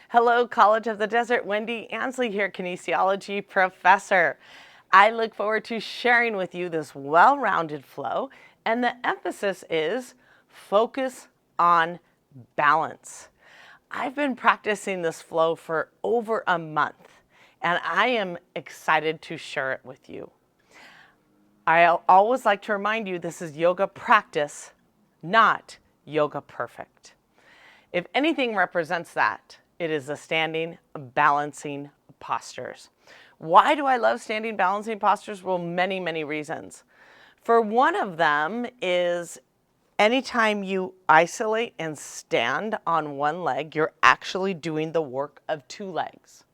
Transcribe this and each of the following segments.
Hello, College of the Desert. Wendy Ansley here, kinesiology professor. I look forward to sharing with you this well-rounded flow, and the emphasis is focus on balance. I've been practicing this flow for over a month, and I am excited to share it with you. I always like to remind you this is yoga practice, not yoga perfect. If anything represents that, it is the standing balancing postures. Why do I love standing balancing postures? Well, many reasons. For one of them is anytime you isolate and stand on one leg, you're actually doing the work of two legs.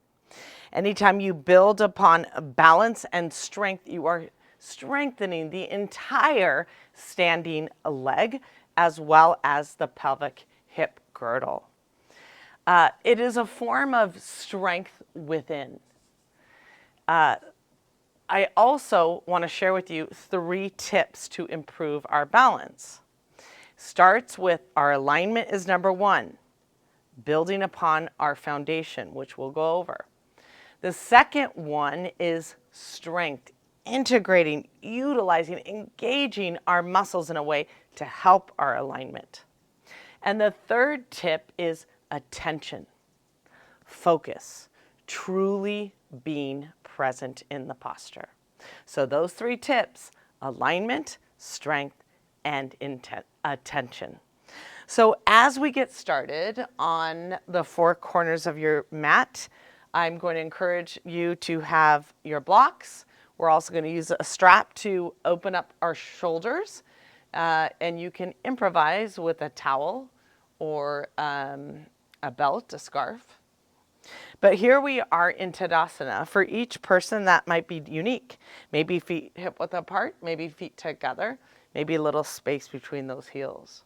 Anytime you build upon balance and strength, you are strengthening the entire standing leg as well as the pelvic hip girdle. It is a form of strength within. I also want to share with you 3 tips to improve our balance. Starts with our alignment is number 1, building upon our foundation, which we'll go over. The second one is strength, integrating, utilizing, engaging our muscles in a way to help our alignment. And the third tip is attention, focus, truly being present in the posture. So those 3 tips, alignment, strength, and attention. So as we get started on the 4 corners of your mat, I'm going to encourage you to have your blocks. We're also going to use a strap to open up our shoulders, and you can improvise with a towel or a belt, a scarf. But here we are in Tadasana. For each person, that might be unique. Maybe feet hip width apart, maybe feet together, maybe a little space between those heels.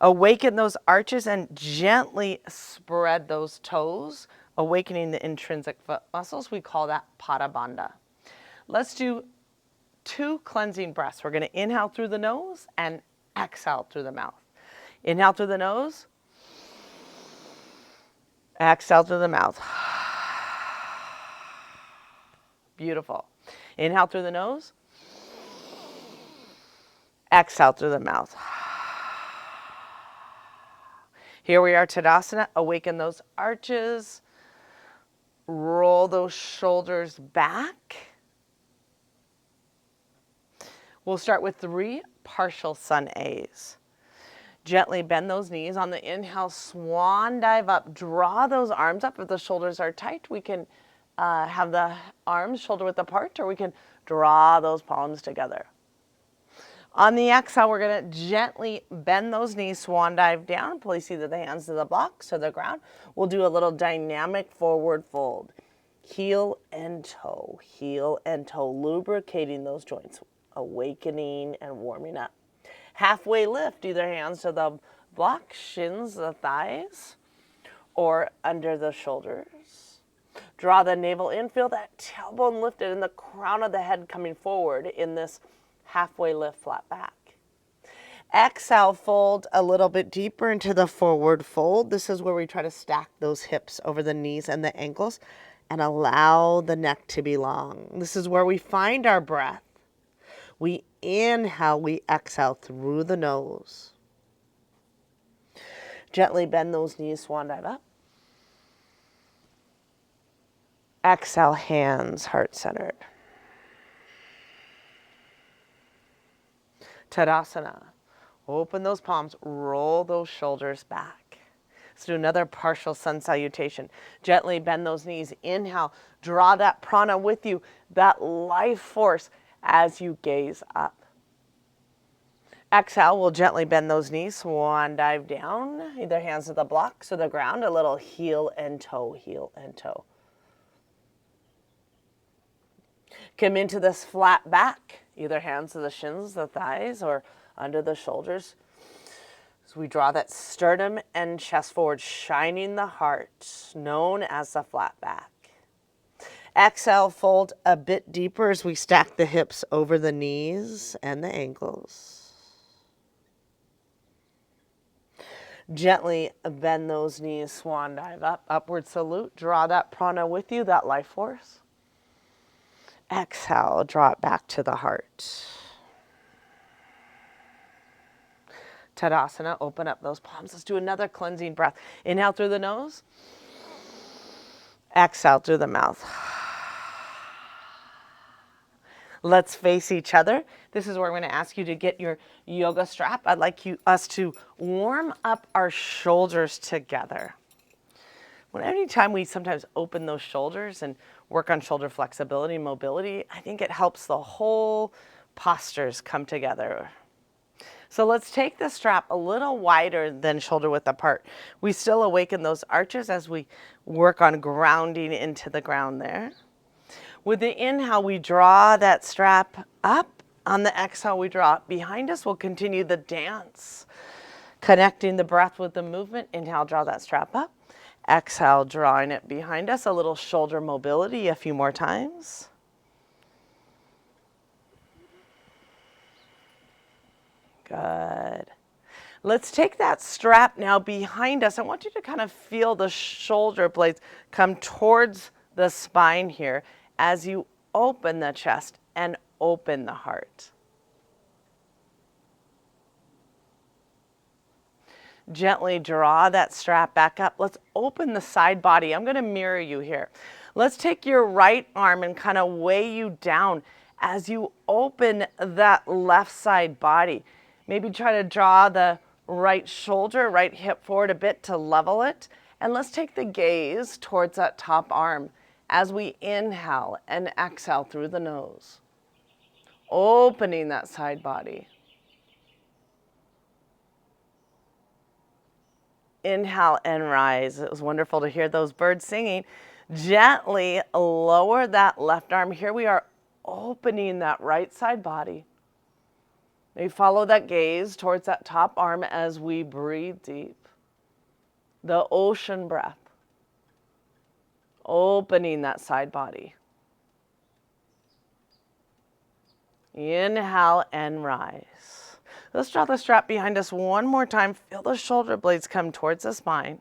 Awaken those arches and gently spread those toes, awakening the intrinsic foot muscles. We call that Pada Bandha. Let's do 2 cleansing breaths. We're going to inhale through the nose and exhale through the mouth. Inhale through the nose. Exhale through the mouth. Beautiful. Inhale through the nose. Exhale through the mouth. Here we are, Tadasana. Awaken those arches. Roll those shoulders back. We'll start with 3 partial sun A's. Gently bend those knees. On the inhale, swan dive up. Draw those arms up. If the shoulders are tight, we can have the arms shoulder width apart, or we can draw those palms together. On the exhale, we're going to gently bend those knees, swan dive down, place either the hands to the blocks or the ground. We'll do a little dynamic forward fold. Heel and toe, lubricating those joints, awakening and warming up. Halfway lift, either hands to the block, shins, the thighs, or under the shoulders. Draw the navel in, feel that tailbone lifted and the crown of the head coming forward in this halfway lift, flat back. Exhale, fold a little bit deeper into the forward fold. This is where we try to stack those hips over the knees and the ankles and allow the neck to be long. This is where we find our breath. We inhale, we exhale through the nose. Gently bend those knees, swan dive up. Exhale, hands heart-centered. Tadasana. Open those palms, roll those shoulders back. Let's do another partial sun salutation. Gently bend those knees. Inhale, draw that prana with you, that life force as you gaze up. Exhale, we'll gently bend those knees, swan dive down, either hands to the blocks or the ground, a little heel and toe, heel and toe. Come into this flat back, either hands to the shins, the thighs, or under the shoulders. So we draw that sternum and chest forward, shining the heart, known as the flat back. Exhale, fold a bit deeper as we stack the hips over the knees and the ankles. Gently bend those knees, swan dive up, upward salute. Draw that prana with you, that life force. Exhale, draw it back to the heart. Tadasana, open up those palms. Let's do another cleansing breath. Inhale through the nose. Exhale through the mouth. Let's face each other. This is where I'm going to ask you to get your yoga strap. I'd like us to warm up our shoulders together. Anytime we sometimes open those shoulders and work on shoulder flexibility and mobility, I think it helps the whole postures come together. So let's take the strap a little wider than shoulder width apart. We still awaken those arches as we work on grounding into the ground there. With the inhale, we draw that strap up. On the exhale, we draw it behind us. We'll continue the dance, connecting the breath with the movement. Inhale, draw that strap up. Exhale, drawing it behind us. A little shoulder mobility a few more times. Good. Let's take that strap now behind us. I want you to kind of feel the shoulder blades come towards the spine here as you open the chest and open the heart. Gently draw that strap back up. Let's open the side body. I'm going to mirror you here. Let's take your right arm and kind of weigh you down as you open that left side body. Maybe try to draw the right shoulder, right hip forward a bit to level it. And let's take the gaze towards that top arm as we inhale and exhale through the nose, opening that side body. Inhale and rise. It was wonderful to hear those birds singing. Gently lower that left arm. Here we are opening that right side body. Maybe follow that gaze towards that top arm as we breathe deep. The ocean breath. Opening that side body. Inhale and rise. Let's draw the strap behind us one more time. Feel the shoulder blades come towards the spine.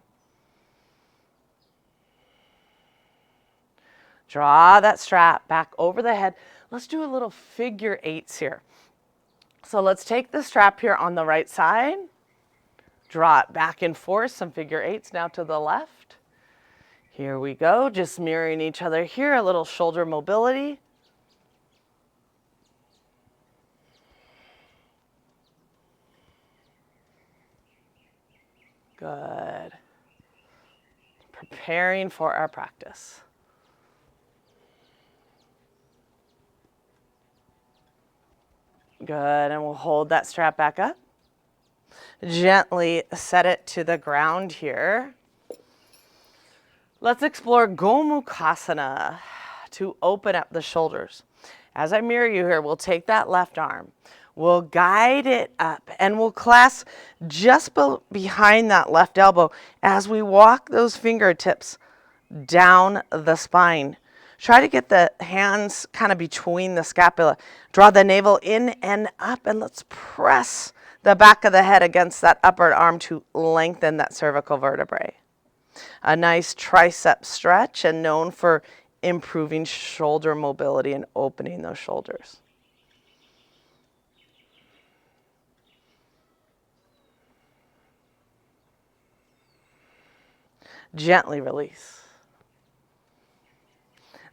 Draw that strap back over the head. Let's do a little figure eights here. So let's take the strap here on the right side. Draw it back and forth, some figure eights now to the left. Here we go, just mirroring each other here, a little shoulder mobility. Good. Preparing for our practice. Good, and we'll hold that strap back up. Gently set it to the ground here. Let's explore Gomukhasana to open up the shoulders. As I mirror you here, we'll take that left arm. We'll guide it up and we'll clasp just behind that left elbow as we walk those fingertips down the spine. Try to get the hands kind of between the scapula. Draw the navel in and up, and let's press the back of the head against that upper arm to lengthen that cervical vertebrae. A nice tricep stretch and known for improving shoulder mobility and opening those shoulders. Gently release.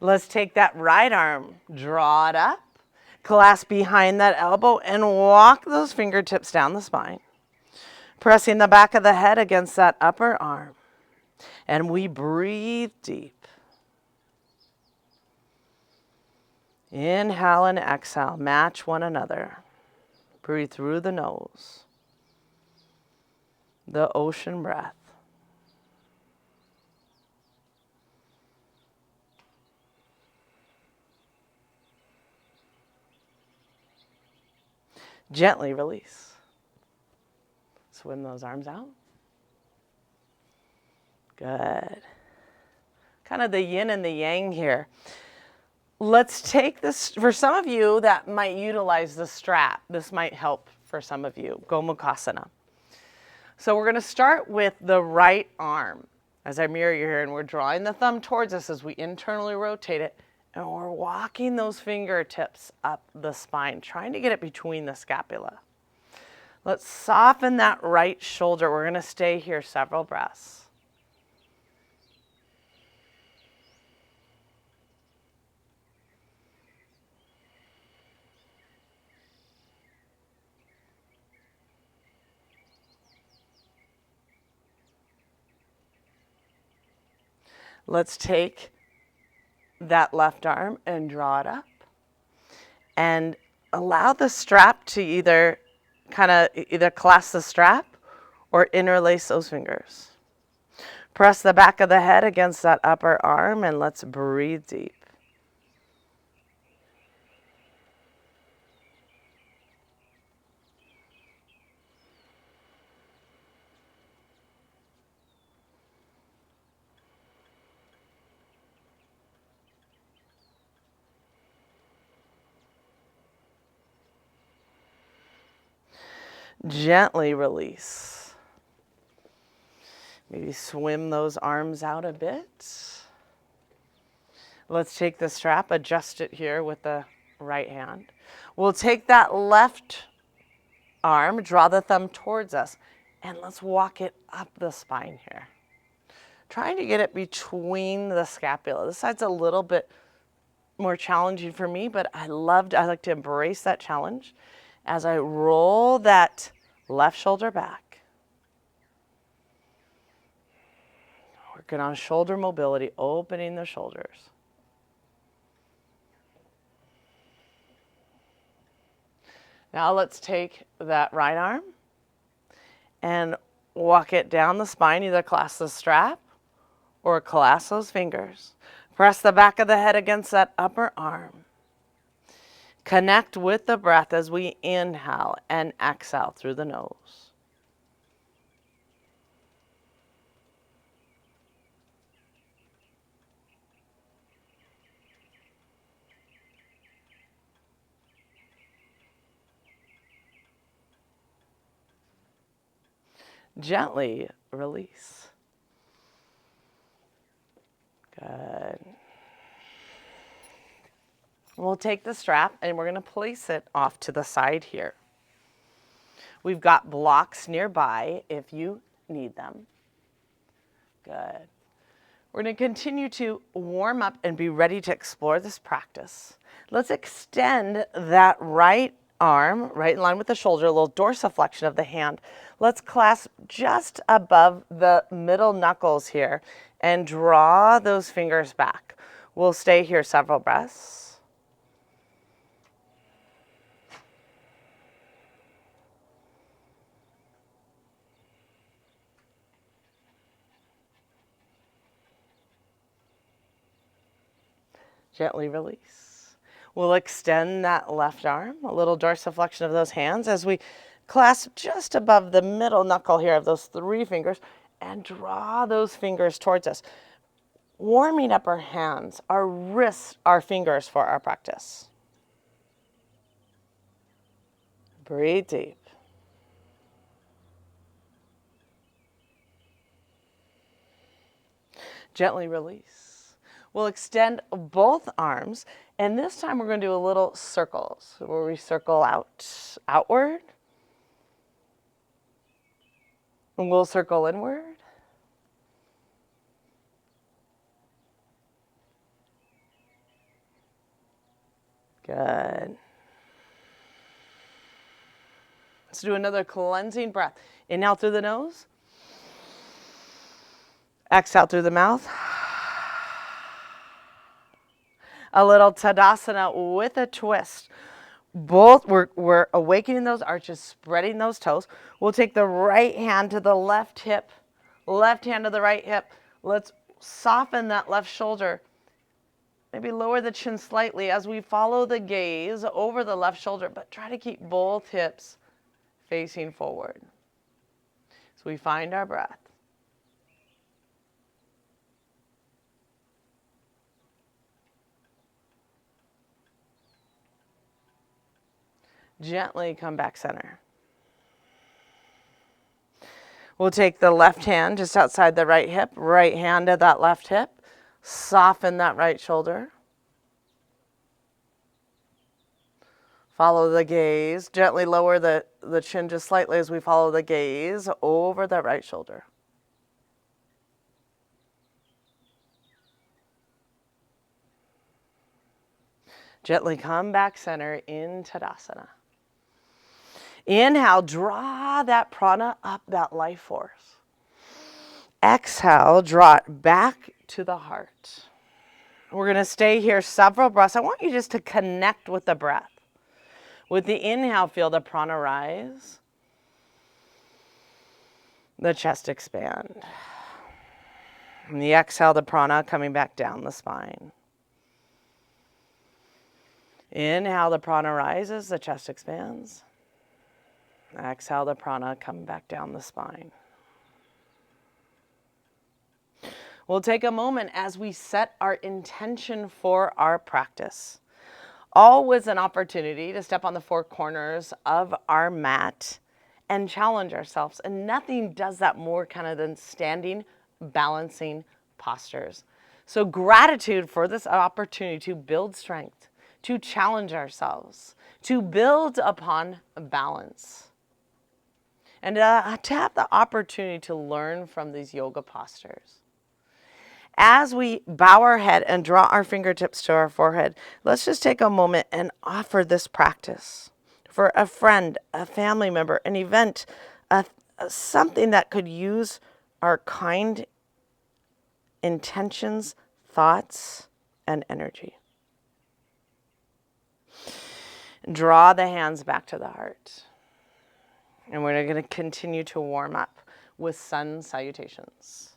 Let's take that right arm, draw it up, clasp behind that elbow, and walk those fingertips down the spine, pressing the back of the head against that upper arm. And we breathe deep. Inhale and exhale, match one another. Breathe through the nose. The ocean breath. Gently release. Swim those arms out. Good. Kind of the yin and the yang here. Let's take this, for some of you that might utilize the strap, this might help for some of you, Gomukhasana. So we're going to start with the right arm. As I mirror you here, and we're drawing the thumb towards us as we internally rotate it, and we're walking those fingertips up the spine, trying to get it between the scapula. Let's soften that right shoulder. We're going to stay here several breaths. Let's take that left arm and draw it up and allow the strap to either clasp the strap or interlace those fingers. Press the back of the head against that upper arm and let's breathe deep. Gently release. Maybe swim those arms out a bit. Let's take the strap, adjust it here with the right hand. We'll take that left arm, draw the thumb towards us, and let's walk it up the spine here. Trying to get it between the scapula. This side's a little bit more challenging for me, but I like to embrace that challenge as I roll that left shoulder back. Working on shoulder mobility, opening the shoulders. Now let's take that right arm and walk it down the spine, either clasp the strap or clasp those fingers. Press the back of the head against that upper arm. Connect with the breath as we inhale and exhale through the nose. Gently release. Good. We'll take the strap and we're going to place it off to the side here. We've got blocks nearby if you need them. Good. We're going to continue to warm up and be ready to explore this practice. Let's extend that right arm right in line with the shoulder, a little dorsiflexion of the hand. Let's clasp just above the middle knuckles here and draw those fingers back. We'll stay here several breaths. Gently release. We'll extend that left arm, a little dorsiflexion of those hands as we clasp just above the middle knuckle here of those three fingers and draw those fingers towards us. Warming up our hands, our wrists, our fingers for our practice. Breathe deep. Gently release. We'll extend both arms, and this time we're going to do a little circles where we circle outward, and we'll circle inward. Good. Let's do another cleansing breath. Inhale through the nose. Exhale through the mouth. A little Tadasana with a twist. Both, we're awakening those arches, spreading those toes. We'll take the right hand to the left hip, left hand to the right hip. Let's soften that left shoulder. Maybe lower the chin slightly as we follow the gaze over the left shoulder, but try to keep both hips facing forward. So we find our breath. Gently come back center. We'll take the left hand just outside the right hip, right hand to that left hip. Soften that right shoulder. Follow the gaze. Gently lower the chin just slightly as we follow the gaze over the right shoulder. Gently come back center in Tadasana. Inhale, draw that prana up, that life force. Exhale, draw it back to the heart. We're going to stay here several breaths. I want you just to connect with the breath. With the inhale, feel the prana rise. The chest expand. And the exhale, the prana coming back down the spine. Inhale, the prana rises, the chest expands. Exhale, the prana coming back down the spine. We'll take a moment as we set our intention for our practice. Always an opportunity to step on the four corners of our mat and challenge ourselves. And nothing does that more kind of than standing, balancing postures. So gratitude for this opportunity to build strength, to challenge ourselves, to build upon balance, and to have the opportunity to learn from these yoga postures. As we bow our head and draw our fingertips to our forehead, let's just take a moment and offer this practice for a friend, a family member, an event, something that could use our kind intentions, thoughts, and energy. Draw the hands back to the heart. And we're going to continue to warm up with sun salutations.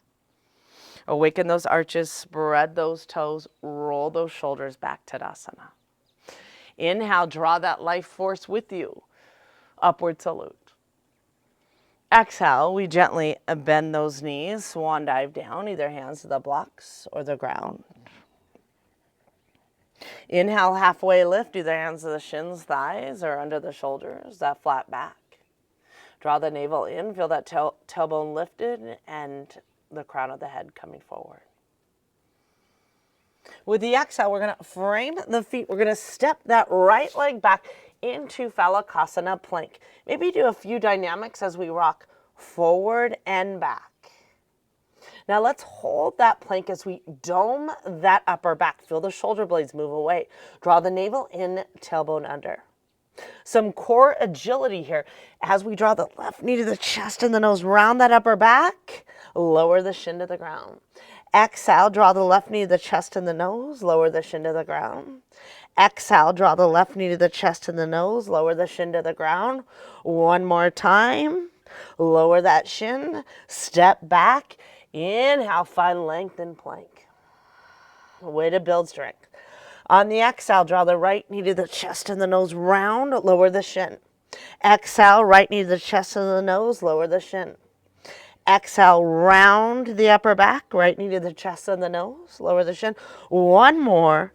Awaken those arches, spread those toes, roll those shoulders back to Tadasana. Inhale, draw that life force with you. Upward salute. Exhale, we gently bend those knees, swan dive down, either hands to the blocks or the ground. Inhale, halfway lift, either hands to the shins, thighs, or under the shoulders, that flat back. Draw the navel in, feel that tailbone lifted and the crown of the head coming forward. With the exhale, we're going to frame the feet. We're going to step that right leg back into Phalakasana plank. Maybe do a few dynamics as we rock forward and back. Now let's hold that plank as we dome that upper back. Feel the shoulder blades move away. Draw the navel in, tailbone under. Some core agility here. As we draw the left knee to the chest and the nose, round that upper back, lower the shin to the ground. Exhale, draw the left knee to the chest and the nose, lower the shin to the ground. Exhale, draw the left knee to the chest and the nose, lower the shin to the ground. One more time. Lower that shin, step back. Inhale, find length in plank. A way to build strength. On the exhale, draw the right knee to the chest and the nose round, lower the shin. Exhale, right knee to the chest and the nose, lower the shin. Exhale, round the upper back, right knee to the chest and the nose, lower the shin. One more.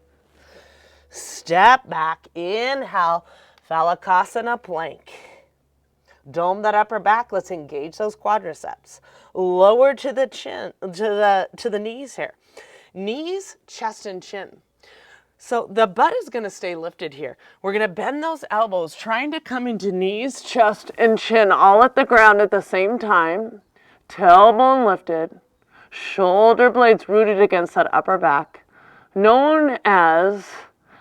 Step back, inhale, Phalakasana plank. Dome that upper back, let's engage those quadriceps. Lower to the chin, to the knees here. Knees, chest, and chin. So the butt is going to stay lifted here. We're going to bend those elbows, trying to come into knees, chest, and chin all at the ground at the same time. Tailbone lifted. Shoulder blades rooted against that upper back. Known as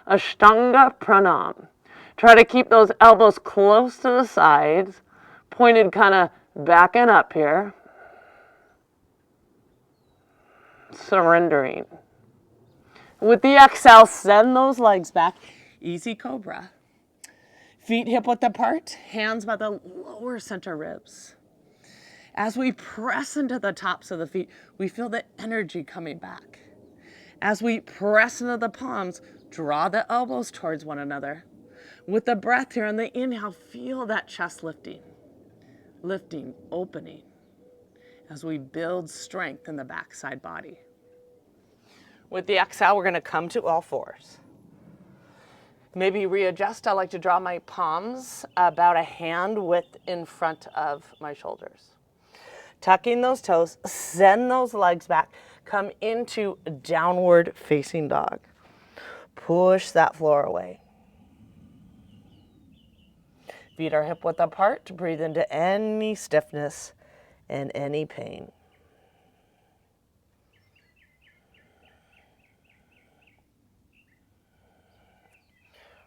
Ashtanga Pranam. Try to keep those elbows close to the sides. Pointed kind of back and up here. Surrendering. With the exhale, send those legs back. Easy cobra. Feet hip width apart, hands by the lower center ribs. As we press into the tops of the feet, we feel the energy coming back. As we press into the palms, draw the elbows towards one another. With the breath here on the inhale, feel that chest lifting, opening, as we build strength in the backside body. With the exhale, we're going to come to all fours. Maybe readjust. I like to draw my palms about a hand width in front of my shoulders. Tucking those toes, send those legs back. Come into downward facing dog. Push that floor away. Feet are hip width apart. Breathe into any stiffness and any pain.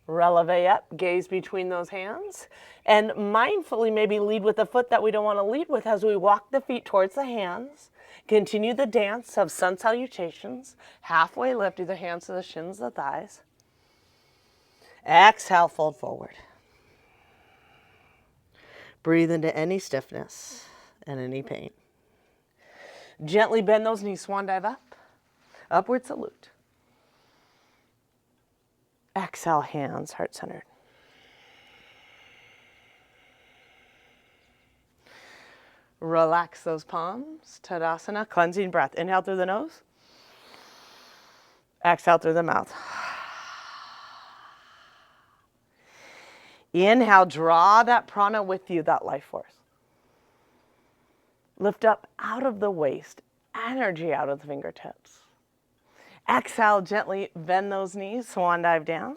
Releve up, gaze between those hands, and mindfully maybe lead with the foot that we don't want to lead with as we walk the feet towards the hands. Continue the dance of sun salutations. Halfway lift, either hands to the shins, the thighs. Exhale, fold forward. Breathe into any stiffness and any pain. Gently bend those knees, swan dive up. Upward salute. Exhale, hands heart-centered. Relax those palms. Tadasana, cleansing breath. Inhale through the nose. Exhale through the mouth. Inhale, draw that prana with you, that life force. Lift up out of the waist, energy out of the fingertips. Exhale, gently bend those knees, swan dive down.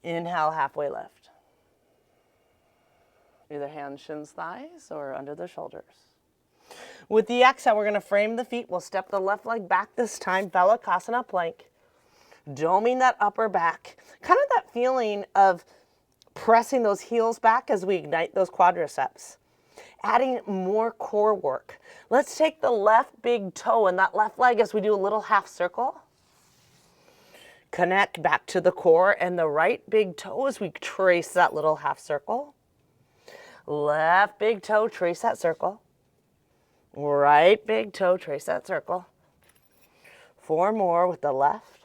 Inhale, halfway lift. Either hands, shins, thighs, or under the shoulders. With the exhale, we're going to frame the feet. We'll step the left leg back this time, Balasana plank. Doming that upper back. Kind of that feeling of pressing those heels back as we ignite those quadriceps. Adding more core work. Let's take the left big toe and that left leg as we do a little half circle. Connect back to the core and the right big toe as we trace that little half circle. Left big toe, trace that circle. Right big toe, trace that circle. 4 more with the left.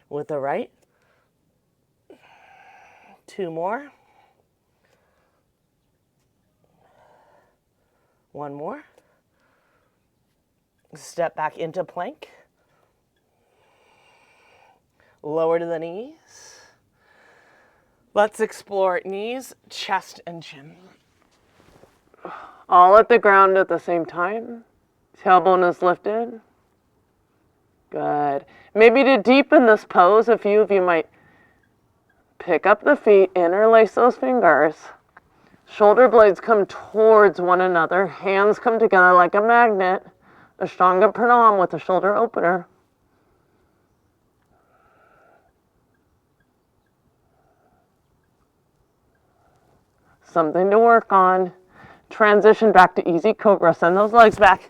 With the right. 2 more. 1 more. Step back into plank. Lower to the knees. Let's explore knees, chest, and chin. All at the ground at the same time. Tailbone is lifted. Good. Maybe to deepen this pose, a few of you might pick up the feet, interlace those fingers. Shoulder blades come towards one another. Hands come together like a magnet. Ashtanga Pranam with a shoulder opener. Something to work on. Transition back to easy cobra. Send those legs back.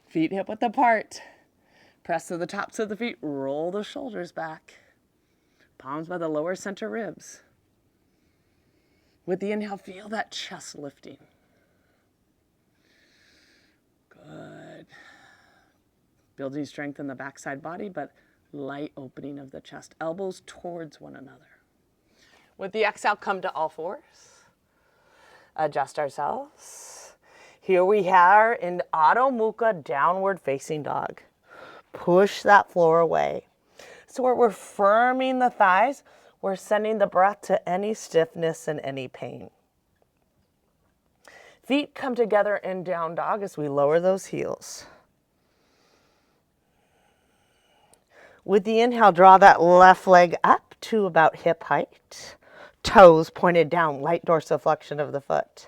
Feet hip width apart. Press to the tops of the feet. Roll the shoulders back. Palms by the lower center ribs. With the inhale, feel that chest lifting. Good. Building strength in the backside body, but light opening of the chest. Elbows towards one another. With the exhale, come to all fours. Adjust ourselves. Here we are in Adho Mukha, downward facing dog. Push that floor away. So we're firming the thighs. We're sending the breath to any stiffness and any pain. Feet come together in down dog as we lower those heels. With the inhale, draw that left leg up to about hip height. Toes pointed down, light dorsiflexion of the foot.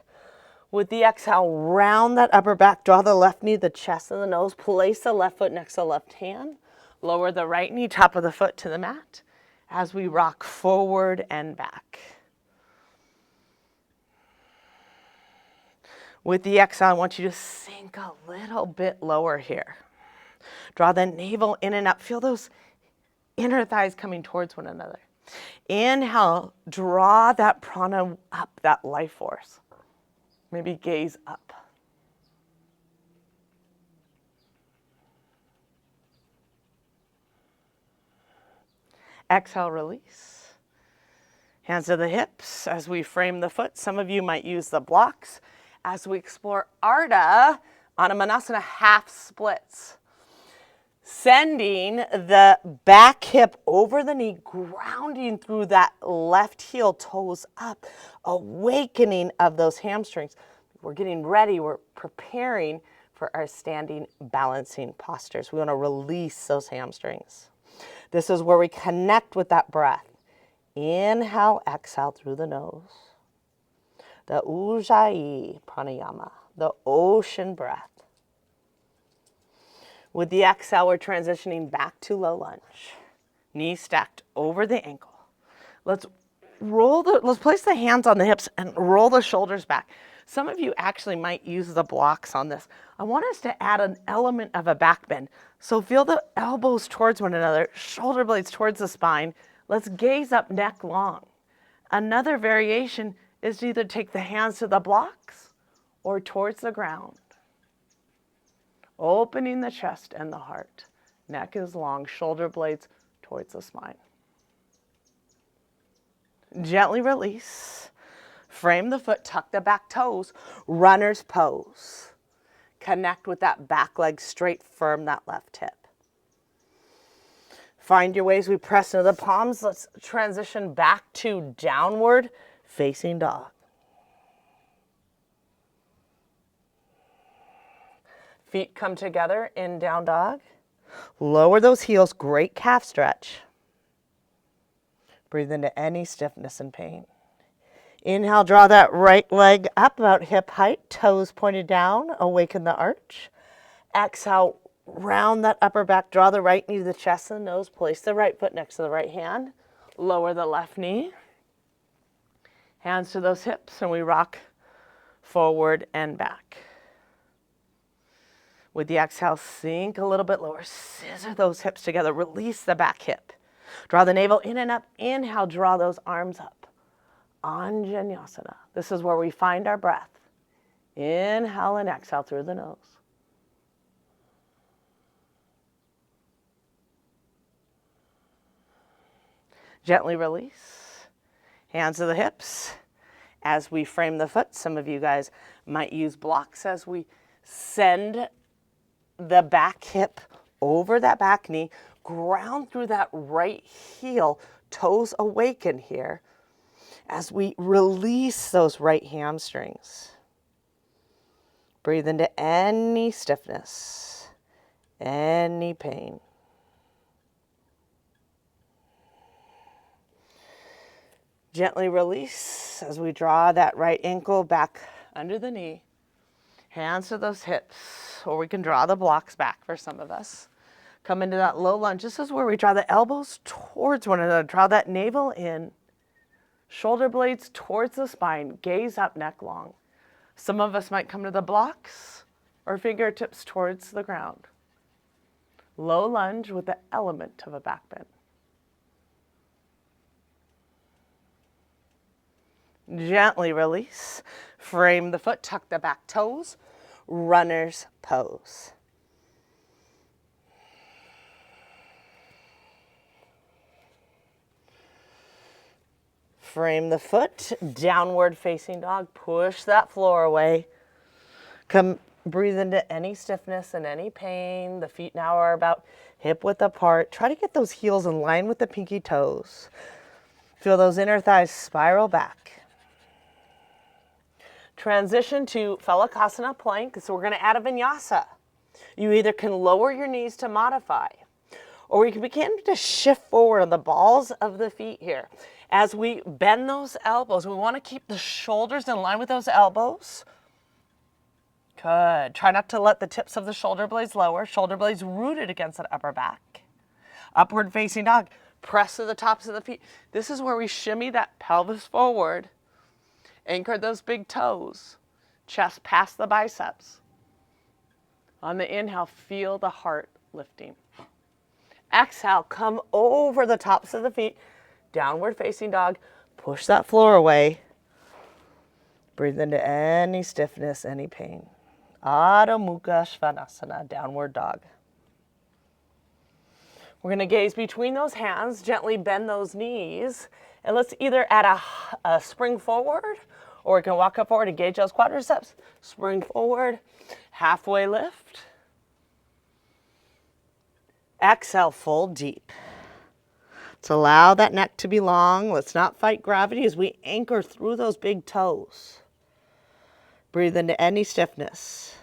With the exhale, round that upper back, draw the left knee, the chest, and the nose. Place the left foot next to the left hand. Lower the right knee, top of the foot to the mat as we rock forward and back. With the exhale, I want you to sink a little bit lower here. Draw the navel in and up. Feel those inner thighs coming towards one another. Inhale, draw that prana up, that life force. Maybe gaze up. Exhale, release. Hands to the hips as we frame the foot. Some of you might use the blocks as we explore Ardha Anamanasana half splits. Sending the back hip over the knee, grounding through that left heel, toes up, awakening of those hamstrings. We're getting ready, we're preparing for our standing balancing postures. We want to release those hamstrings. This is where we connect with that breath. Inhale, exhale through the nose. The Ujjayi Pranayama, the ocean breath. With the exhale, we're transitioning back to low lunge. Knees stacked over the ankle. Let's place the hands on the hips and roll the shoulders back. Some of you actually might use the blocks on this. I want us to add an element of a back bend. So feel the elbows towards one another, shoulder blades towards the spine. Let's gaze up, neck long. Another variation is to either take the hands to the blocks or towards the ground. Opening the chest and the heart. Neck is long, shoulder blades towards the spine. Gently release. Frame the foot, tuck the back toes, runner's pose. Connect with that back leg straight, firm that left hip. Find your way as we press into the palms. Let's transition back to downward facing dog. Feet come together in down dog. Lower those heels, great calf stretch. Breathe into any stiffness and pain. Inhale, draw that right leg up about hip height, toes pointed down, awaken the arch. Exhale, round that upper back, draw the right knee to the chest and the nose, place the right foot next to the right hand, lower the left knee. Hands to those hips, and we rock forward and back. With the exhale, sink a little bit lower, scissor those hips together, release the back hip. Draw the navel in and up, inhale, draw those arms up. Anjaneyasana. This is where we find our breath. Inhale and exhale through the nose. Gently release. Hands to the hips. As we frame the foot, some of you guys might use blocks as we send the back hip over that back knee, ground through that right heel, toes awaken here as we release those right hamstrings. Breathe into any stiffness, any pain. Gently release as we draw that right ankle back under the knee. Hands to those hips, or we can draw the blocks back for some of us. Come into that low lunge. This is where we draw the elbows towards one another. Draw that navel in. Shoulder blades towards the spine. Gaze up, neck long. Some of us might come to the blocks or fingertips towards the ground. Low lunge with the element of a back bend. Gently release. Frame the foot, tuck the back toes. Runner's pose. Frame the foot, downward facing dog. Push that floor away. Come breathe into any stiffness and any pain. The feet now are about hip width apart. Try to get those heels in line with the pinky toes. Feel those inner thighs spiral back. Transition to Phalakasana plank. So we're going to add a vinyasa. You either can lower your knees to modify, or we can begin to shift forward on the balls of the feet here. As we bend those elbows, we want to keep the shoulders in line with those elbows. Good. Try not to let the tips of the shoulder blades lower. Shoulder blades rooted against that upper back. Upward facing dog. Press to the tops of the feet. This is where we shimmy that pelvis forward. Anchor those big toes. Chest past the biceps. On the inhale, feel the heart lifting. Exhale, come over the tops of the feet. Downward facing dog. Push that floor away. Breathe into any stiffness, any pain. Adho Mukha Svanasana, downward dog. We're going to gaze between those hands, gently bend those knees, and let's either add a spring forward, or we can walk up forward, engage those quadriceps. Spring forward, halfway lift. Exhale, fold deep. Let's allow that neck to be long. Let's not fight gravity as we anchor through those big toes. Breathe into any stiffness,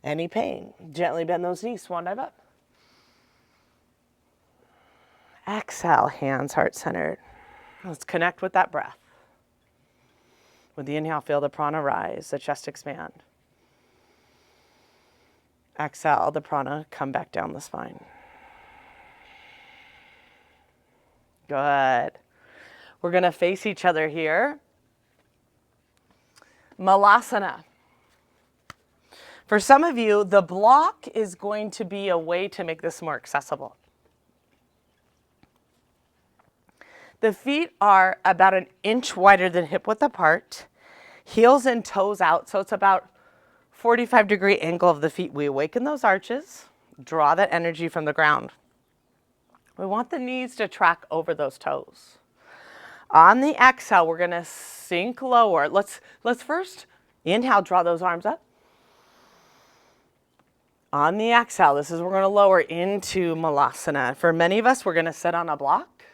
any pain. Gently bend those knees, swan dive up. Exhale, hands heart-centered. Let's connect with that breath. With the inhale, feel the prana rise, the chest expand. Exhale, the prana come back down the spine. Good. We're going to face each other here. Malasana. For some of you, the block is going to be a way to make this more accessible. The feet are about an inch wider than hip width apart, heels and toes out, so it's about 45-degree angle of the feet. We awaken those arches, draw that energy from the ground. We want the knees to track over those toes. On the exhale, we're going to sink lower. Let's first inhale, draw those arms up. On the exhale, this is we're going to lower into Malasana. For many of us, we're going to sit on a block.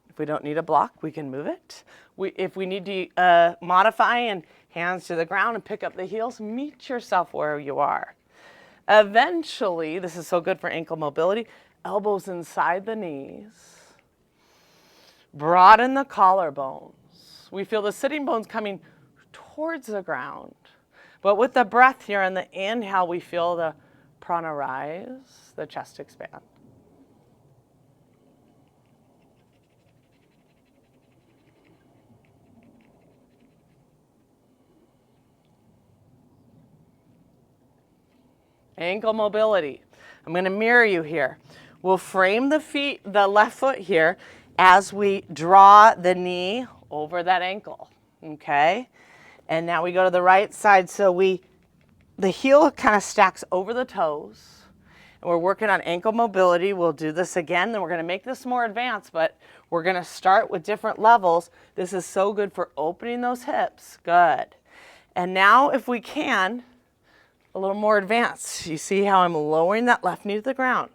If we don't need a block, we can move it. If we need to modify and hands to the ground and pick up the heels, meet yourself where you are. Eventually, this is so good for ankle mobility, elbows inside the knees. Broaden the collarbones. We feel the sitting bones coming towards the ground. But with the breath here on the inhale, we feel the prana rise, the chest expand. Ankle mobility. I'm going to mirror you here. We'll frame the left foot here as we draw the knee over that ankle, okay? And now we go to the right side, so the heel kind of stacks over the toes, and we're working on ankle mobility. We'll do this again, then we're going to make this more advanced, but we're going to start with different levels. This is so good for opening those hips. Good. And now, if we can, a little more advanced. You see how I'm lowering that left knee to the ground.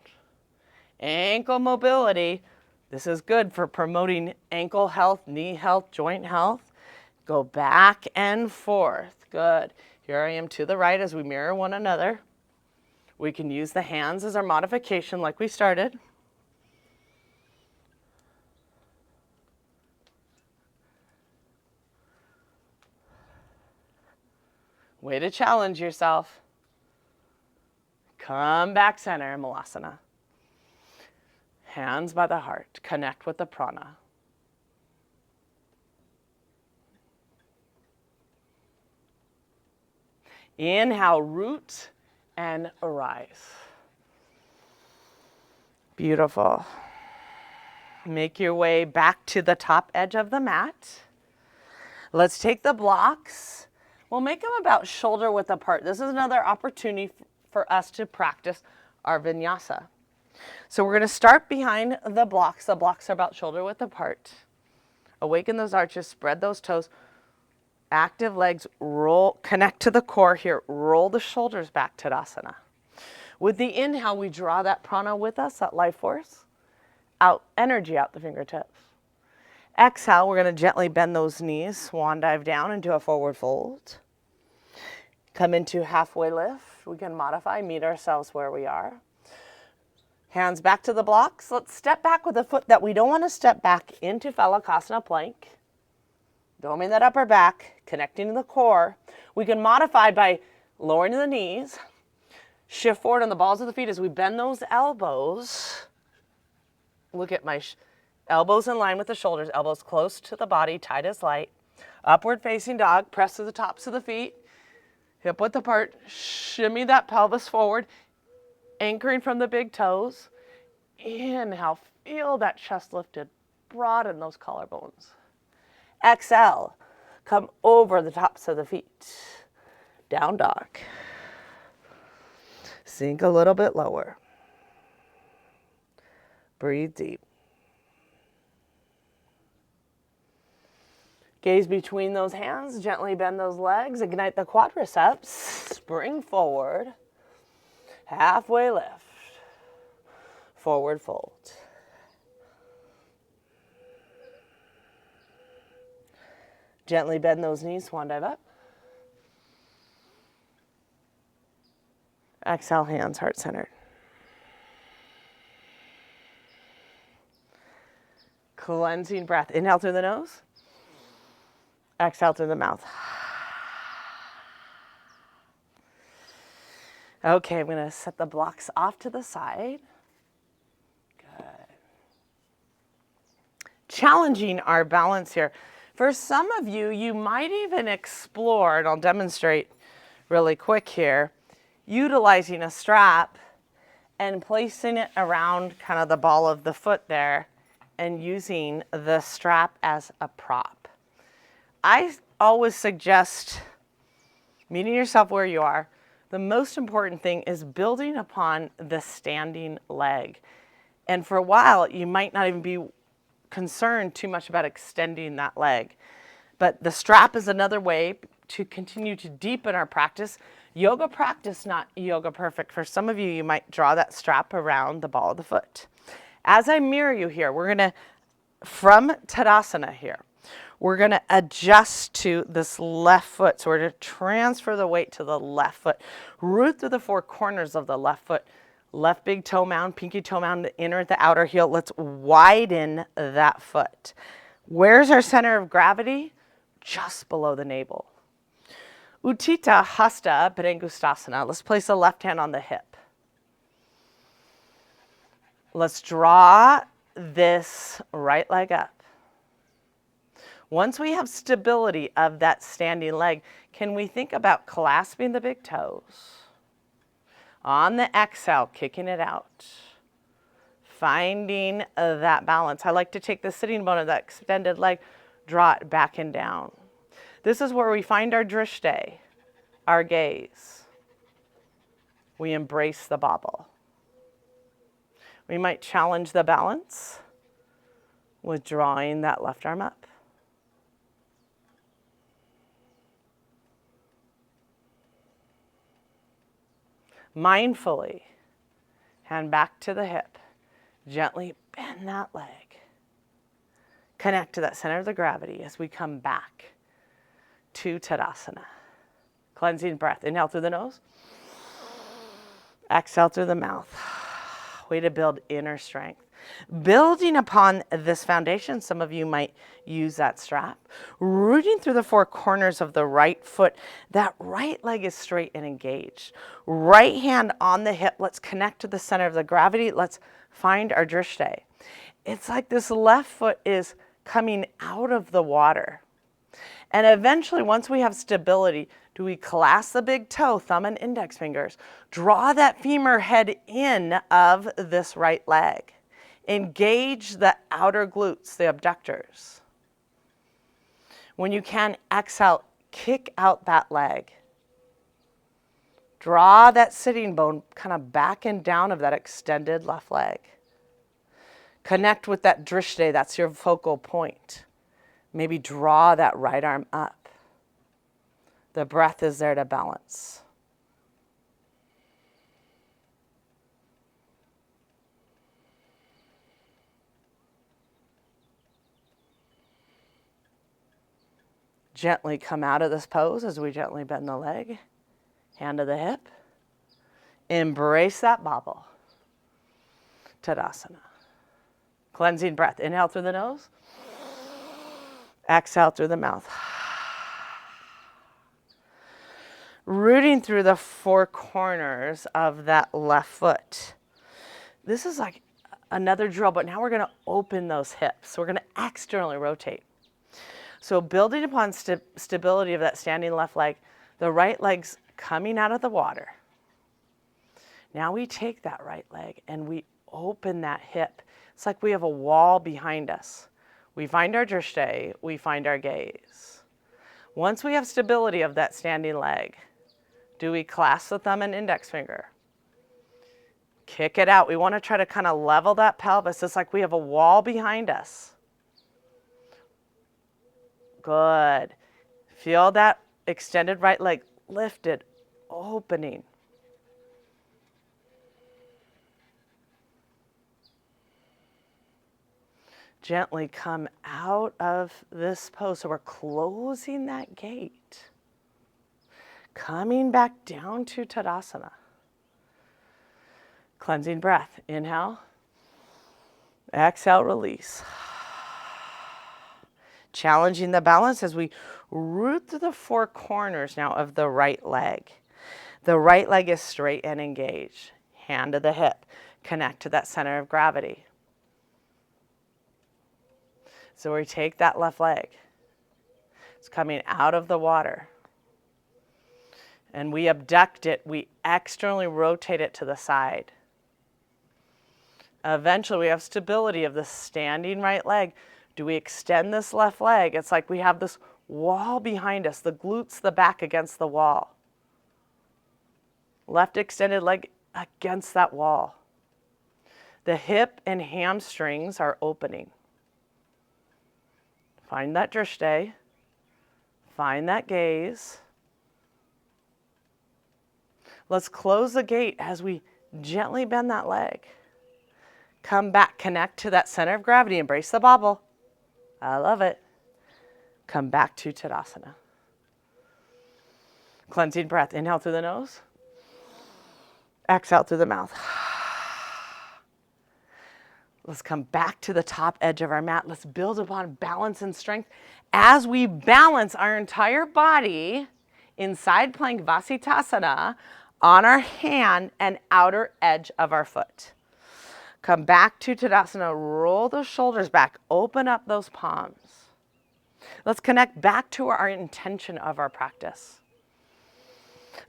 Ankle mobility. This is good for promoting ankle health, knee health, joint health. Go back and forth. Good. Here I am to the right as we mirror one another. We can use the hands as our modification like we started. Way to challenge yourself. Come back center, Malasana. Hands by the heart. Connect with the prana. Inhale, root and arise. Beautiful. Make your way back to the top edge of the mat. Let's take the blocks. We'll make them about shoulder width apart. This is another opportunity for us to practice our vinyasa. So we're going to start behind the blocks. The blocks are about shoulder width apart. Awaken those arches, spread those toes. Active legs, roll, connect to the core here. Roll the shoulders back, Tadasana. With the inhale, we draw that prana with us, that life force. Out, energy out the fingertips. Exhale, we're going to gently bend those knees, swan dive down into a forward fold. Come into halfway lift. We can modify, meet ourselves where we are. Hands back to the blocks. Let's step back with a foot that we don't want to step back into Phalakasana plank. Doming that upper back, connecting to the core. We can modify by lowering the knees, shift forward on the balls of the feet as we bend those elbows. Look at my elbows in line with the shoulders, elbows close to the body, tight as light. Upward facing dog, press to the tops of the feet. Hip width apart, shimmy that pelvis forward, anchoring from the big toes. Inhale, feel that chest lifted, broaden those collarbones. Exhale, come over the tops of the feet. Down dog. Sink a little bit lower. Breathe deep. Gaze between those hands, gently bend those legs, ignite the quadriceps, spring forward. Halfway lift. Forward fold. Gently bend those knees, swan dive up. Exhale, hands heart-centered. Cleansing breath. Inhale through the nose. Exhale through the mouth. Okay, I'm going to set the blocks off to the side. Good. Challenging our balance here. For some of you, you might even explore, and I'll demonstrate really quick here, utilizing a strap and placing it around kind of the ball of the foot there and using the strap as a prop. I always suggest meeting yourself where you are. The most important thing is building upon the standing leg. And for a while, you might not even be concerned too much about extending that leg. But the strap is another way to continue to deepen our practice. Yoga practice, not yoga perfect. For some of you, you might draw that strap around the ball of the foot. As I mirror you here, we're going to, from Tadasana here, we're going to adjust to this left foot. So we're going to transfer the weight to the left foot. Root through the four corners of the left foot. Left big toe mound, pinky toe mound, the inner, the outer heel. Let's widen that foot. Where's our center of gravity? Just below the navel. Utthita Hasta Padangusthasana. Let's place the left hand on the hip. Let's draw this right leg up. Once we have stability of that standing leg, can we think about clasping the big toes? On the exhale, kicking it out. Finding that balance. I like to take the sitting bone of that extended leg, draw it back and down. This is where we find our drishti, our gaze. We embrace the bobble. We might challenge the balance with drawing that left arm up. Mindfully, hand back to the hip. Gently bend that leg. Connect to that center of the gravity as we come back to Tadasana. Cleansing breath. Inhale through the nose. Exhale through the mouth. Way to build inner strength. Building upon this foundation, some of you might use that strap. Rooting through the four corners of the right foot. That right leg is straight and engaged. Right hand on the hip. Let's connect to the center of the gravity. Let's find our drishti. It's like this left foot is coming out of the water. And eventually, once we have stability, do we clasp the big toe, thumb and index fingers? Draw that femur head in of this right leg. Engage the outer glutes, the abductors. When you can, exhale, kick out that leg. Draw that sitting bone kind of back and down of that extended left leg. Connect with that drishti, that's your focal point. Maybe draw that right arm up. The breath is there to balance. Gently come out of this pose as we gently bend the leg. Hand to the hip. Embrace that bobble. Tadasana. Cleansing breath. Inhale through the nose. Exhale through the mouth. Rooting through the four corners of that left foot. This is like another drill, but now we're going to open those hips. We're going to externally rotate. So building upon stability of that standing left leg, the right leg's coming out of the water. Now we take that right leg and we open that hip. It's like we have a wall behind us. We find our drishti, we find our gaze. Once we have stability of that standing leg, do we clasp the thumb and index finger? Kick it out. We want to try to kind of level that pelvis. It's like we have a wall behind us. Good. Feel that extended right leg lifted, opening. Gently come out of this pose. So we're closing that gate. Coming back down to Tadasana. Cleansing breath. Inhale. Exhale, release. Challenging the balance as we root through the four corners now of the right leg. The right leg is straight and engaged. Hand to the hip. Connect to that center of gravity. So we take that left leg. It's coming out of the water. And we abduct it. We externally rotate it to the side. Eventually, we have stability of the standing right leg. Do we extend this left leg? It's like we have this wall behind us, the glutes, the back against the wall. Left extended leg against that wall. The hip and hamstrings are opening. Find that drishti. Find that gaze. Let's close the gate as we gently bend that leg. Come back, connect to that center of gravity, embrace the bobble. I love it. Come back to Tadasana. Cleansing breath. Inhale through the nose. Exhale through the mouth. Let's come back to the top edge of our mat. Let's build upon balance and strength as we balance our entire body in side plank Vasisthasana on our hand and outer edge of our foot. Come back to Tadasana, roll those shoulders back, open up those palms. Let's connect back to our intention of our practice.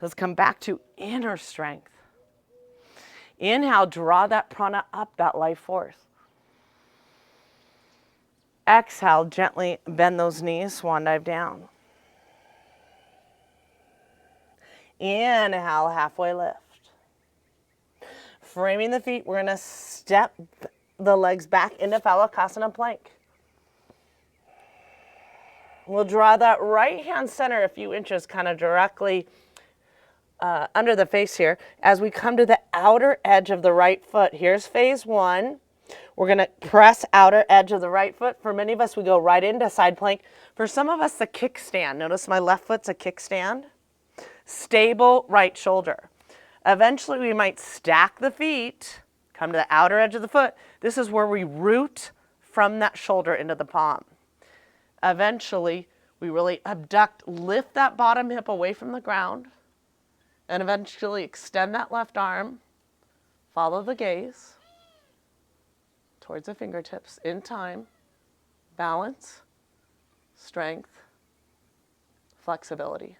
Let's come back to inner strength. Inhale, draw that prana up, that life force. Exhale, gently bend those knees, swan dive down. Inhale, halfway lift. Framing the feet, we're gonna step the legs back into Phalakasana plank. We'll draw that right hand center a few inches kind of directly under the face here as we come to the outer edge of the right foot. Here's phase one. We're gonna press outer edge of the right foot. For many of us, we go right into side plank. For some of us, the kickstand. Notice my left foot's a kickstand. Stable right shoulder. Eventually, we might stack the feet, come to the outer edge of the foot. This is where we root from that shoulder into the palm. Eventually, we really abduct, lift that bottom hip away from the ground, and eventually extend that left arm, follow the gaze towards the fingertips in time, balance, strength, flexibility.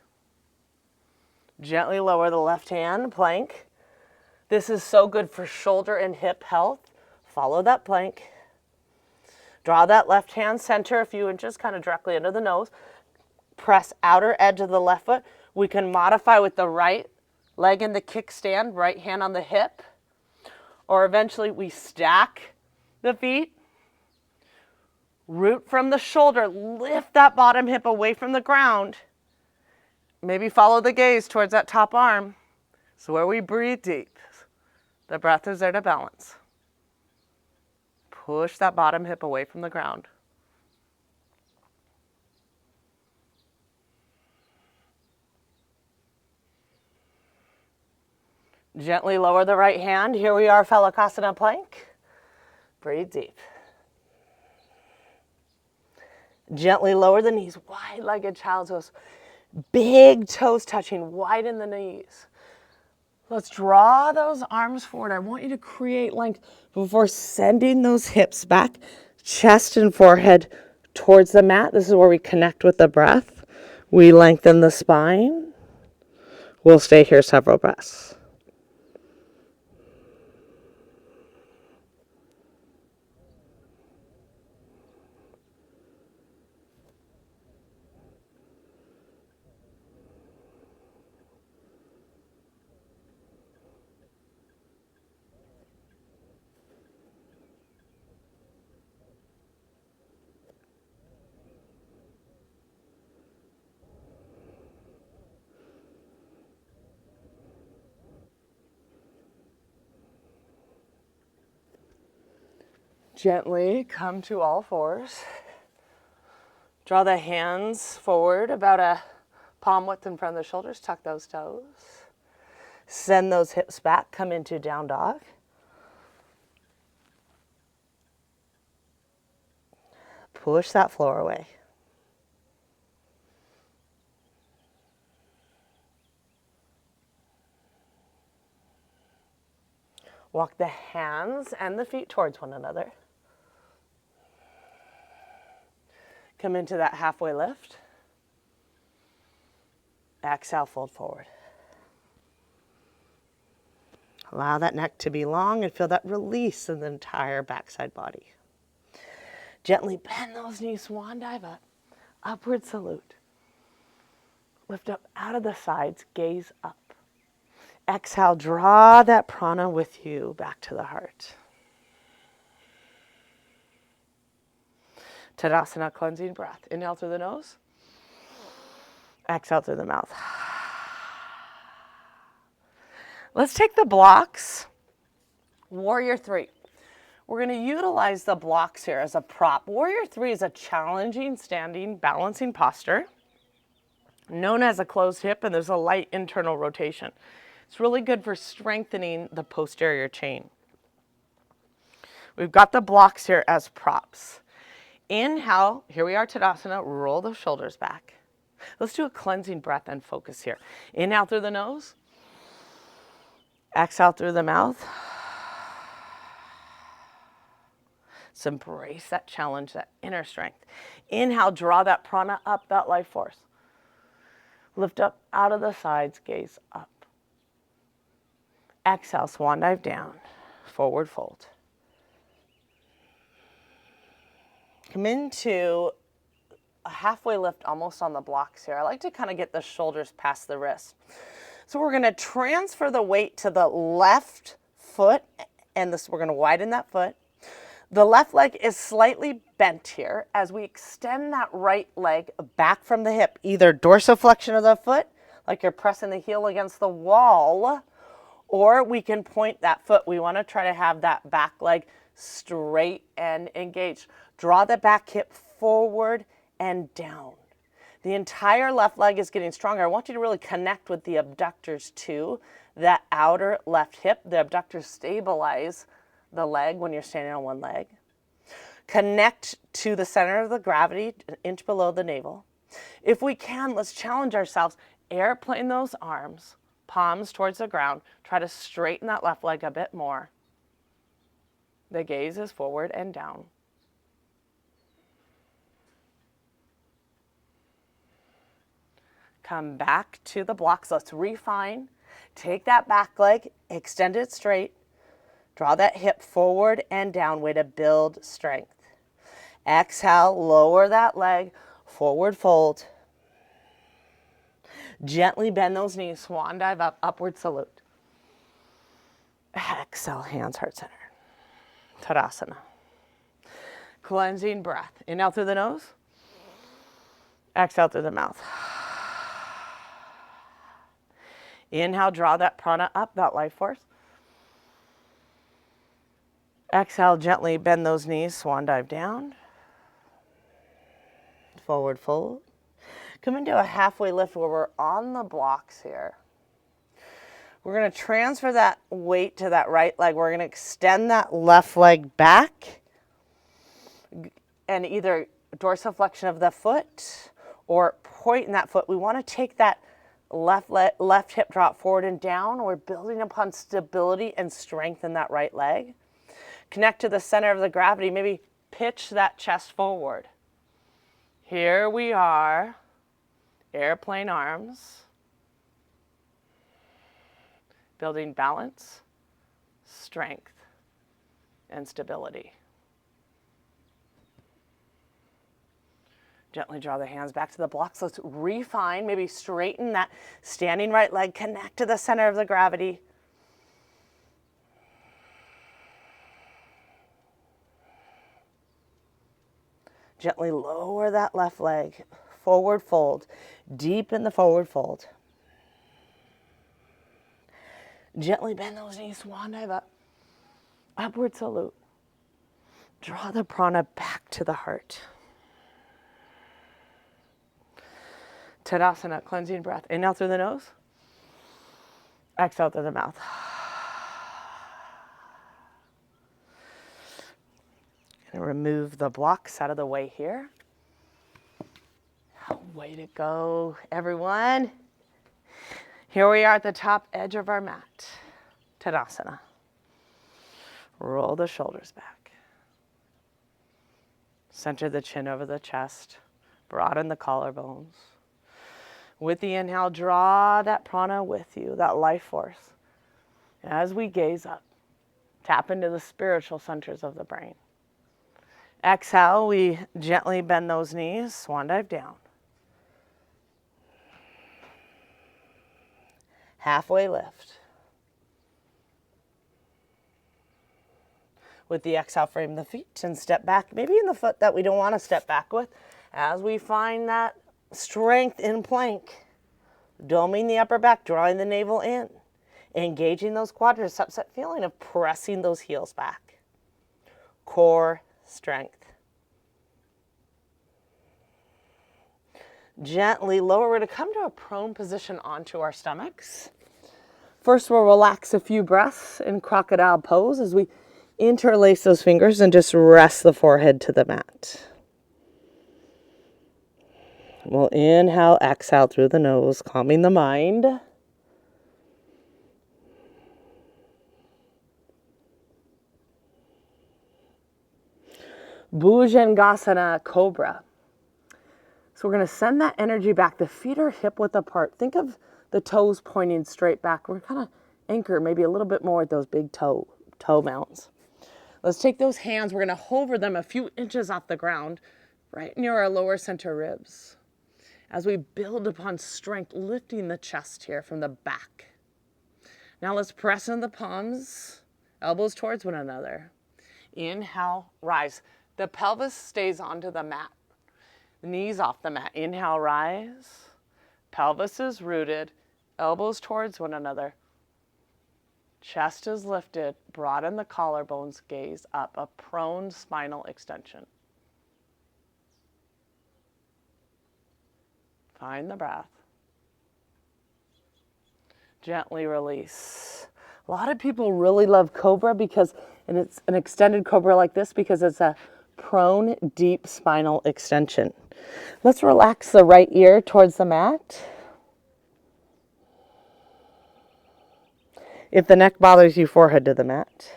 Gently lower the left hand, plank. This is so good for shoulder and hip health. Follow that plank. Draw that left hand center a few inches, kind of directly under the nose. Press outer edge of the left foot. We can modify with the right leg in the kickstand, right hand on the hip. Or eventually we stack the feet. Root from the shoulder, lift that bottom hip away from the ground. Maybe follow the gaze towards that top arm. So where we breathe deep, the breath is there to balance. Push that bottom hip away from the ground. Gently lower the right hand. Here we are, Phalakasana plank. Breathe deep. Gently lower the knees, wide-legged child's pose. Big toes touching, widen the knees. Let's draw those arms forward. I want you to create length before sending those hips back, chest and forehead towards the mat. This is where we connect with the breath. We lengthen the spine. We'll stay here several breaths. Gently come to all fours. Draw the hands forward about a palm width in front of the shoulders. Tuck those toes. Send those hips back. Come into down dog. Push that floor away. Walk the hands and the feet towards one another. Come into that halfway lift. Exhale, fold forward. Allow that neck to be long and feel that release in the entire backside body. Gently bend those knees, swan dive up. Upward salute. Lift up out of the sides, gaze up. Exhale, draw that prana with you back to the heart. Tadasana, cleansing breath. Inhale through the nose. Exhale through the mouth. Let's take the blocks. Warrior 3. We're going to utilize the blocks here as a prop. Warrior 3 is a challenging standing balancing posture known as a closed hip, and there's a light internal rotation. It's really good for strengthening the posterior chain. We've got the blocks here as props. Inhale, here we are, Tadasana, roll the shoulders back. Let's do a cleansing breath and focus here. Inhale through the nose. Exhale through the mouth. So embrace that challenge, that inner strength. Inhale, draw that prana up, that life force. Lift up out of the sides, gaze up. Exhale, swan dive down, forward fold. Come into a halfway lift almost on the blocks here. I like to kind of get the shoulders past the wrist. So we're going to transfer the weight to the left foot, and we're going to widen that foot. The left leg is slightly bent here as we extend that right leg back from the hip, either dorsiflexion of the foot, like you're pressing the heel against the wall, or we can point that foot. We want to try to have that back leg straight and engaged. Draw the back hip forward and down. The entire left leg is getting stronger. I want you to really connect with the abductors too. That outer left hip, the abductors stabilize the leg when you're standing on one leg. Connect to the center of the gravity, an inch below the navel. If we can, let's challenge ourselves. Airplane those arms, palms towards the ground. Try to straighten that left leg a bit more. The gaze is forward and down. Come back to the blocks. Let's refine. Take that back leg, extend it straight. Draw that hip forward and down, way to build strength. Exhale, lower that leg, forward fold. Gently bend those knees, swan dive up, upward salute. Exhale, hands heart center. Tadasana. Cleansing breath. Inhale through the nose. Exhale through the mouth. Inhale, draw that prana up, that life force. Exhale, gently bend those knees, swan dive down. Forward fold. Come into a halfway lift where we're on the blocks here. We're going to transfer that weight to that right leg. We're going to extend that left leg back and either dorsiflexion of the foot or point in that foot. We want to take that left hip drop forward and down. We're building upon stability and strength in that right leg. Connect to the center of the gravity. Maybe pitch that chest forward. Here we are. Airplane arms. Building balance, strength, and stability. Gently draw the hands back to the blocks. Let's refine, maybe straighten that standing right leg, connect to the center of the gravity. Gently lower that left leg, forward fold, deep in the forward fold. Gently bend those knees, swan dive up, upward salute. Draw the prana back to the heart. Tadasana, cleansing breath. Inhale through the nose. Exhale through the mouth. Gonna remove the blocks out of the way here. Way to go, everyone. Here we are at the top edge of our mat. Tadasana. Roll the shoulders back. Center the chin over the chest. Broaden the collarbones. With the inhale, draw that prana with you, that life force. As we gaze up, tap into the spiritual centers of the brain. Exhale, we gently bend those knees, swan dive down. Halfway lift. With the exhale, frame the feet and step back, maybe in the foot that we don't want to step back with, as we find that strength in plank. Doming the upper back, drawing the navel in. Engaging those quadriceps, that feeling of pressing those heels back. Core strength. Gently lower. We're going to come to a prone position onto our stomachs. First, we'll relax a few breaths in crocodile pose as we interlace those fingers and just rest the forehead to the mat. We'll inhale, exhale through the nose, calming the mind. Bhujangasana, cobra. So we're going to send that energy back. The feet are hip width apart. Think of the toes pointing straight back. We're kind of anchor maybe a little bit more at those big toe mounds. Let's take those hands. We're going to hover them a few inches off the ground, right near our lower center ribs. As we build upon strength, lifting the chest here from the back. Now let's press into the palms, elbows towards one another. Inhale, rise. The pelvis stays onto the mat. Knees off the mat. Inhale, rise. Pelvis is rooted. Elbows towards one another. Chest is lifted. Broaden the collarbones. Gaze up. A prone spinal extension. Find the breath. Gently release. A lot of people really love cobra and it's an extended cobra like this because it's a prone deep spinal extension. Let's relax the right ear towards the mat. If the neck bothers you, forehead to the mat.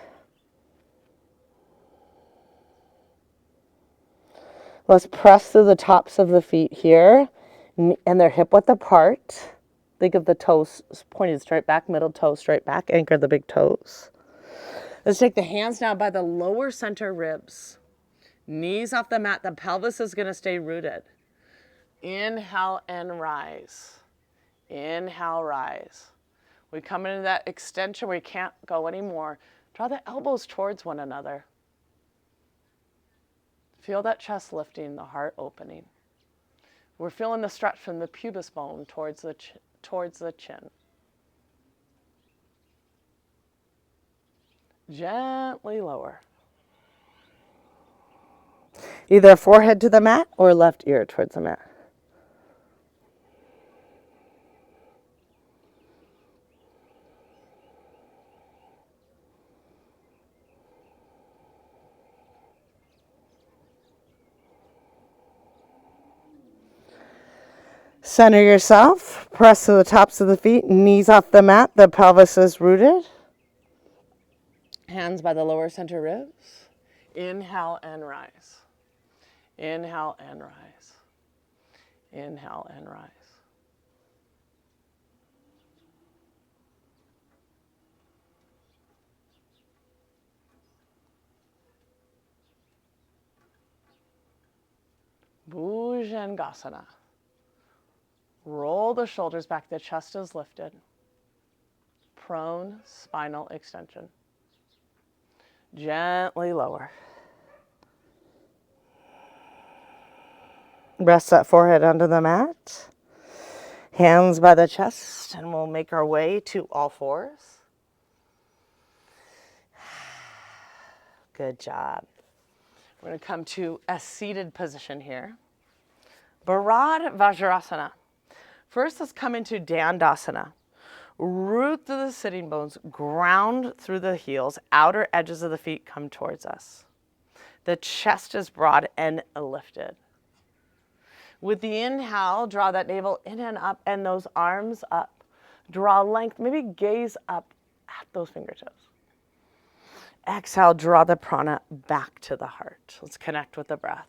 Let's press through the tops of the feet here, and they're hip width apart. Think of the toes pointed straight back, middle toe straight back, anchor the big toes. Let's take the hands now by the lower center ribs. Knees off the mat, the pelvis is going to stay rooted. Inhale and rise. Inhale, rise. We come into that extension where you can't go anymore. Draw the elbows towards one another. Feel that chest lifting, the heart opening. We're feeling the stretch from the pubis bone towards the chin. Gently lower. Either forehead to the mat or left ear towards the mat. Center yourself, press to the tops of the feet, knees off the mat, the pelvis is rooted. Hands by the lower center ribs. Inhale and rise. Inhale and rise. Inhale and rise. Bhujangasana. Roll the shoulders back, the chest is lifted. Prone spinal extension. Gently lower. Rest that forehead onto the mat. Hands by the chest, and we'll make our way to all fours. Good job. We're going to come to a seated position here. Bharad Vajrasana. First, let's come into Dandasana. Root through the sitting bones, ground through the heels, outer edges of the feet come towards us. The chest is broad and lifted. With the inhale, draw that navel in and up and those arms up. Draw length, maybe gaze up at those fingertips. Exhale, draw the prana back to the heart. Let's connect with the breath.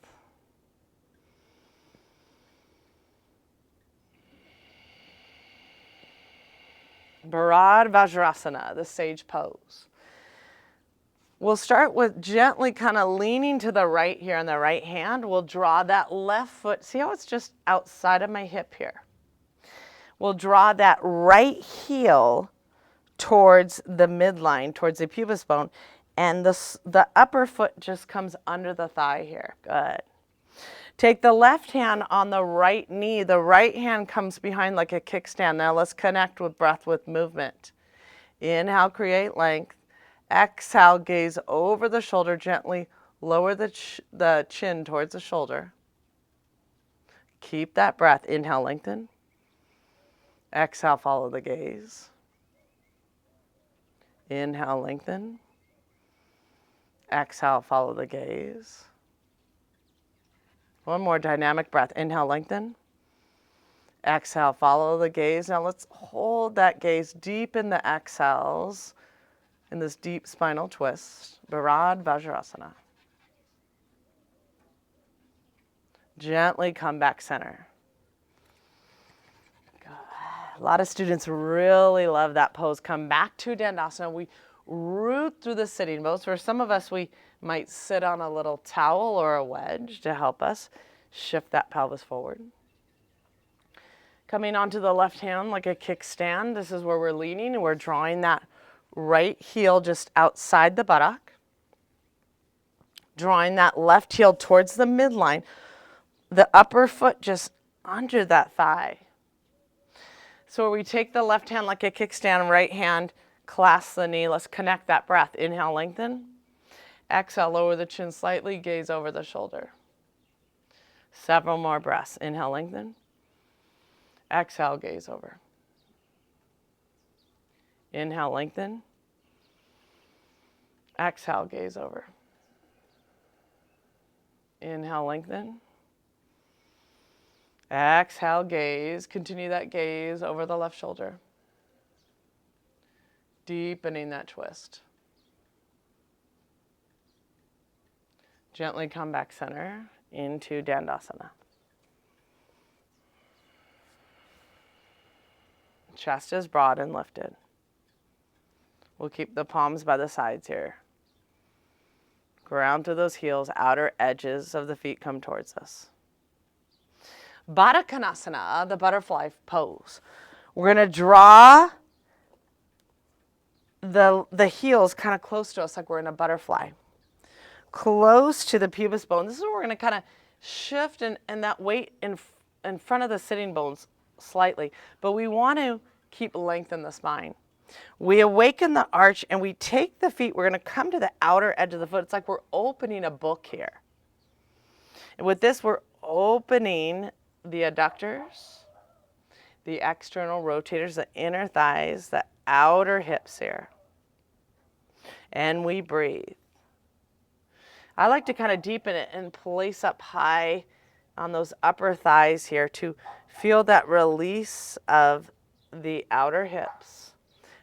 Bharad Vajrasana, the sage pose. We'll start with gently kind of leaning to the right here on the right hand. We'll draw that left foot. See how it's just outside of my hip here? We'll draw that right heel towards the midline, towards the pubis bone, and the upper foot just comes under the thigh here. Good. Take the left hand on the right knee. The right hand comes behind like a kickstand. Now let's connect with breath with movement. Inhale, create length. Exhale, gaze over the shoulder, gently lower the chin towards the shoulder. Keep that breath. Inhale, lengthen. Exhale, follow the gaze. Inhale, lengthen. Exhale, follow the gaze. One more dynamic breath. Inhale, lengthen. Exhale, follow the gaze. Now let's hold that gaze deep in the exhales in this deep spinal twist. Bharad Vajrasana. Gently come back center. Good. A lot of students really love that pose. Come back to Dandasana. We root through the sitting bones. For some of us, we might sit on a little towel or a wedge to help us shift that pelvis forward. Coming onto the left hand like a kickstand. This is where we're leaning and we're drawing that right heel just outside the buttock. Drawing that left heel towards the midline. The upper foot just under that thigh. So we take the left hand like a kickstand, right hand clasp the knee. Let's connect that breath. Inhale, lengthen. Exhale, lower the chin slightly, gaze over the shoulder. Several more breaths. Inhale, lengthen. Exhale, gaze over. Inhale, lengthen. Exhale, gaze over. Inhale, lengthen. Exhale, gaze. Continue that gaze over the left shoulder. Deepening that twist. Gently come back center into Dandasana. Chest is broad and lifted. We'll keep the palms by the sides here. Ground to those heels, outer edges of the feet come towards us. Baddha Konasana, the butterfly pose. We're going to draw the heels kind of close to us like we're in a butterfly. Close to the pubis bone. This is where we're going to kind of shift and that weight in front of the sitting bones slightly. But we want to keep length in the spine. We awaken the arch and we take the feet. We're going to come to the outer edge of the foot. It's like we're opening a book here. And with this, we're opening the adductors, the external rotators, the inner thighs, the outer hips here. And we breathe. I like to kind of deepen it and place up high on those upper thighs here to feel that release of the outer hips.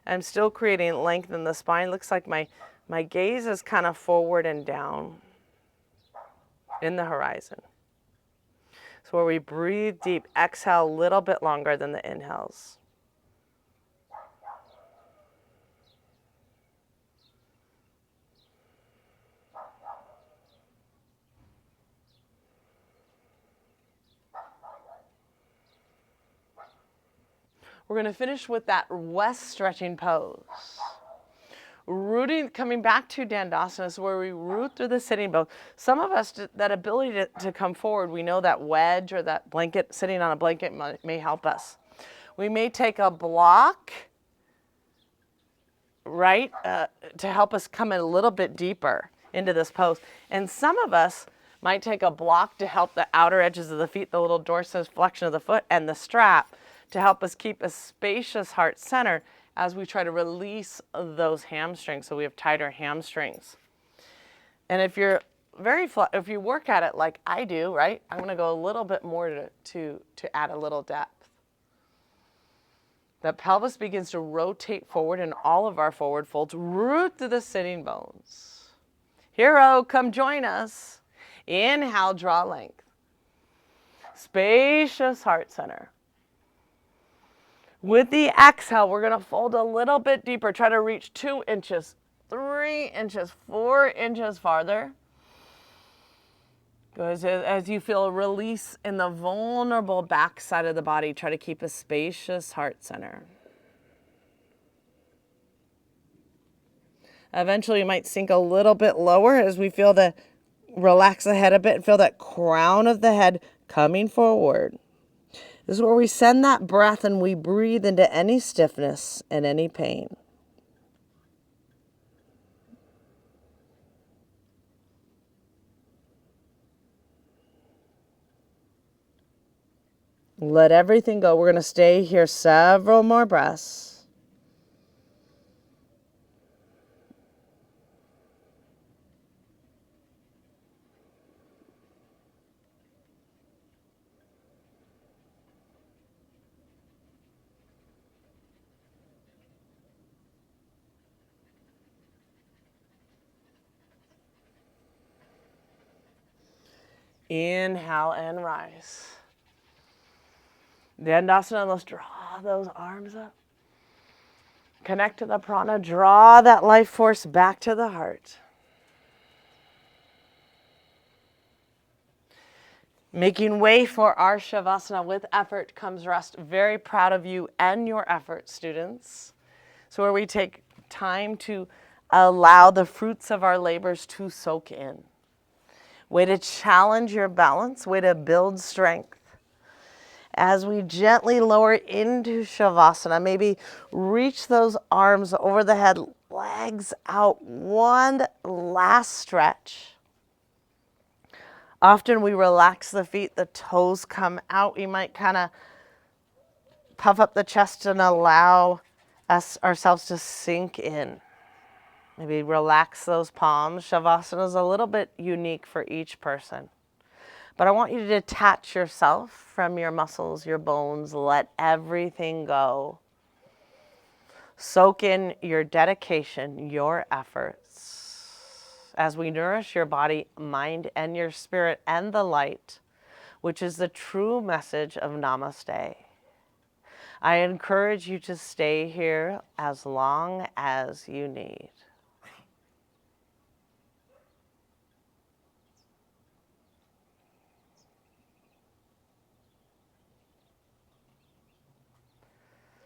I'm still creating length in the spine. Looks like my gaze is kind of forward and down in the horizon. So where we breathe deep, exhale a little bit longer than the inhales. We're going to finish with that west stretching pose. Rooting, coming back to Dandasana is where we root through the sitting bone. Some of us, that ability to come forward, we know that wedge or that blanket, sitting on a blanket may help us. We may take a block, right, to help us come in a little bit deeper into this pose. And some of us might take a block to help the outer edges of the feet, the little dorsiflexion of the foot, and the strap to help us keep a spacious heart center as we try to release those hamstrings so we have tighter hamstrings. And if you're if you work at it like I do, right, I'm going to go a little bit more to add a little depth. The pelvis begins to rotate forward in all of our forward folds, root through the sitting bones. Hero, come join us. Inhale, draw length. Spacious heart center. With the exhale, we're going to fold a little bit deeper. Try to reach 2 inches, 3 inches, 4 inches farther. As you feel a release in the vulnerable back side of the body, try to keep a spacious heart center. Eventually, you might sink a little bit lower as we feel the relax the head a bit and feel that crown of the head coming forward. This is where we send that breath and we breathe into any stiffness and any pain. Let everything go. We're going to stay here several more breaths. Inhale and rise. Dandasana, let's draw those arms up. Connect to the prana. Draw that life force back to the heart. Making way for our Shavasana. With effort comes rest. Very proud of you and your effort, students. So where we take time to allow the fruits of our labors to soak in. Way to challenge your balance. Way to build strength. As we gently lower into Shavasana, maybe reach those arms over the head, legs out, one last stretch. Often we relax the feet, the toes come out. We might kind of puff up the chest and allow ourselves to sink in. Maybe relax those palms. Shavasana is a little bit unique for each person. But I want you to detach yourself from your muscles, your bones. Let everything go. Soak in your dedication, your efforts, as we nourish your body, mind, and your spirit and the light, which is the true message of Namaste. I encourage you to stay here as long as you need.